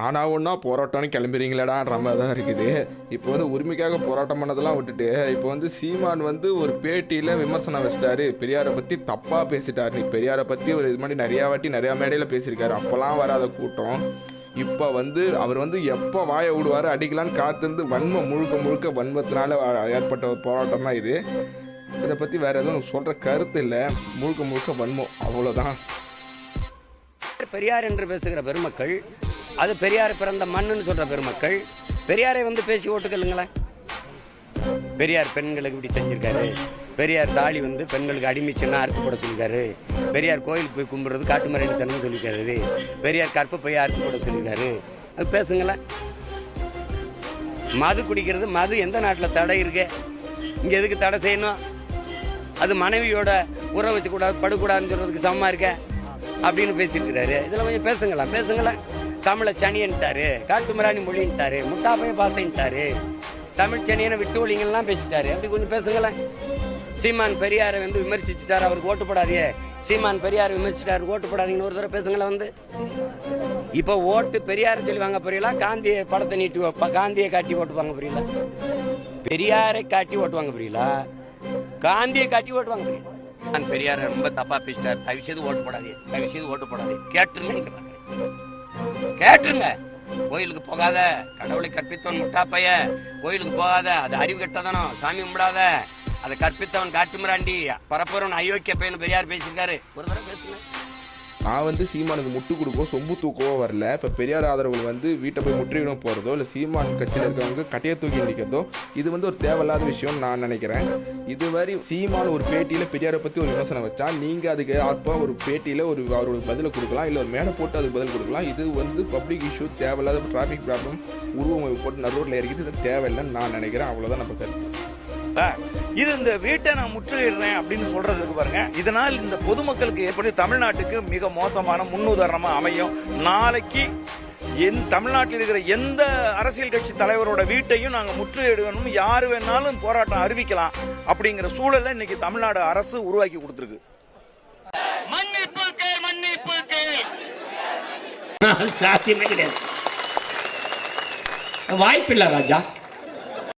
ஆனால் ஒன்றா போராட்டம்னு கிளம்புறீங்களாடான்ற மாதிரி தான் இருக்குது. இப்போ வந்து உரிமைக்காக போராட்டம் பண்ணதெல்லாம் விட்டுட்டு இப்போ வந்து சீமான் வந்து ஒரு பேட்டியில் விமர்சனம் வச்சிட்டாரு. பெரியாரை பற்றி தப்பாக பேசிட்டார். நீ பெரியாரை பற்றி ஒரு இது மாதிரி நிறையா வாட்டி நிறையா மேடையில் பேசியிருக்காரு. அப்போல்லாம் வராத கூட்டம் இப்போ வந்து அவர் வந்து எப்போ வாயை விடுவார் அடிக்கலான்னு காத்திருந்து வன்மம் முழுக்க முழுக்க வன்மத்தினால ஏற்பட்ட ஒரு போராட்டம் தான் இது. இதை பற்றி வேறு எதுவும் சொல்கிற கருத்து இல்லை. முழுக்க முழுக்க வன்மம், அவ்வளோதான். பெரியார் என்று பேசுகிற பெருமக்கள், அது பெரியார் பிறந்த மண்ணுன்னு சொல்கிற பெருமக்கள் பெரியாரை வந்து பேசி ஓட்டுக்கலுங்களேன். பெரியார் பெண்களுக்கு இப்படி செஞ்சுருக்காரு, பெரியார் தாலி வந்து பெண்களுக்கு அடிமைச்சுன்னா அறுத்து போட சொல்லியிருக்காரு, பெரியார் கோயிலுக்கு போய் கும்பிட்றது காட்டு மறைந்து தரணும்னு சொல்லியிருக்காரு, பெரியார் கற்பை போய் அறுத்து போட சொல்லியிருக்காரு, அது பேசுங்களேன். மது குடிக்கிறது, மது எந்த நாட்டில் தடை இருக்கு? இங்கே எதுக்கு தடை செய்யணும்? அது மனைவியோட உறவு வச்சுக்கூடாது, படுக்கூடாதுன்னு சொல்கிறதுக்கு சமமாக இருக்க அப்படின்னு பேசியிருக்கிறாரு. இதில் கொஞ்சம் பேசுங்களேன். தமிழை சனியன்ட்டாரு, காட்டு மிராணி மொழின்ட்டாரு, முட்டாப்பைய பாசைன்ட்டாரு, தமிழ் சனியனை விட்டு ஒழிங்கெல்லாம் பேசிட்டாரு. அப்படி கொஞ்சம் பேசுங்களேன். சீமான் பெரியாரை வந்து விமர்சிச்சுட்டார், அவருக்கு ஓட்டு போடாதே. சீமான் பெரியாரை விமர்சிச்சிட்டாரு, ஓட்டு போடாதீங்கன்னு ஒரு தடவை பேசுங்களேன். வந்து இப்போ ஓட்டு பெரியாரை சொல்லி வாங்க புரியல, காந்தியை படத்தை நீட்டி காந்தியை காட்டி ஓட்டு வாங்க புரியல, பெரியாரை காட்டி ஓட்டு வாங்க புரியல, காந்தியை காட்டி ஓட்டு வாங்க புரியல. நான் பெரியாரை ரொம்ப தப்பா பேசிட்டார், தயவு செய்து ஓட்டு போடாதே, கேட்டுருங்க. நீங்க கேட்டுருங்க. கோயிலுக்கு போகாத, கடவுளை கற்பித்தவன் முட்டாப்பைய, கோயிலுக்கு போகாத, அது அறிவு கெட்டதனம், சாமி கும்பிடாத, அதை கற்பித்தவன் காட்டு மிராண்டி, பரப்புறவன் அயோக்கிய பையன் பெரியார் பேசியிருக்காரு. ஒரு தடவை பேசுங்க. நான் வந்து சீமானுக்கு முட்டு கொடுக்கோ சொம்பு தூக்கவோ வரல. இப்போ பெரியார் ஆதரவுகள் வந்து வீட்டை போய் முற்றுகிடம் போகிறதோ இல்லை சீமான் கட்சியில் இருக்கிறவங்க கட்டையை தூக்கி நிற்கிறதோ இது வந்து ஒரு தேவையில்லாத விஷயம் நான் நினைக்கிறேன். இதுவரை சீமான் ஒரு பேட்டியில் பெரியாரை பற்றி ஒரு விமர்சனம் வச்சா நீங்கள் அதுக்கு அப்போ ஒரு பேட்டியில் அவரோட பதிலை கொடுக்கலாம், இல்லை ஒரு மேடை போட்டு அதுக்கு பதில் கொடுக்கலாம். இது வந்து பப்ளிக் இஷ்யூ, தேவையில்லாத டிராஃபிக் ப்ராப்ளம் உருவம் போட்டு நடுரோட்டில் இறக்கிட்டு இது தேவையில்லைன்னு நான் நினைக்கிறேன். அவ்வளோதான் நம்ம கருத்து. இது இந்த வீட்டை நான் முற்றுகிறேன் அப்படின்னு சொல்றதுக்கு பாருங்க, இதனால் இந்த பொதுமக்களுக்கு எப்படி தமிழ்நாட்டுக்கு மிக மோசமான முன்னுதாரணமா அமையும். நாளைக்கு தமிழ்நாட்டில் இருக்கிற எந்த அரசியல் கட்சி தலைவரோட வீட்டையும் நாங்க முற்றுகையிடணும், யாரு வேணாலும் போராட்டம் அறிவிக்கலாம் அப்படிங்கிற சூழலை இன்னைக்கு தமிழ்நாடு அரசு உருவாக்கி கொடுத்திருக்கு. சாத்தியமே கிடையாது, வாய்ப்பில்லை ராஜா.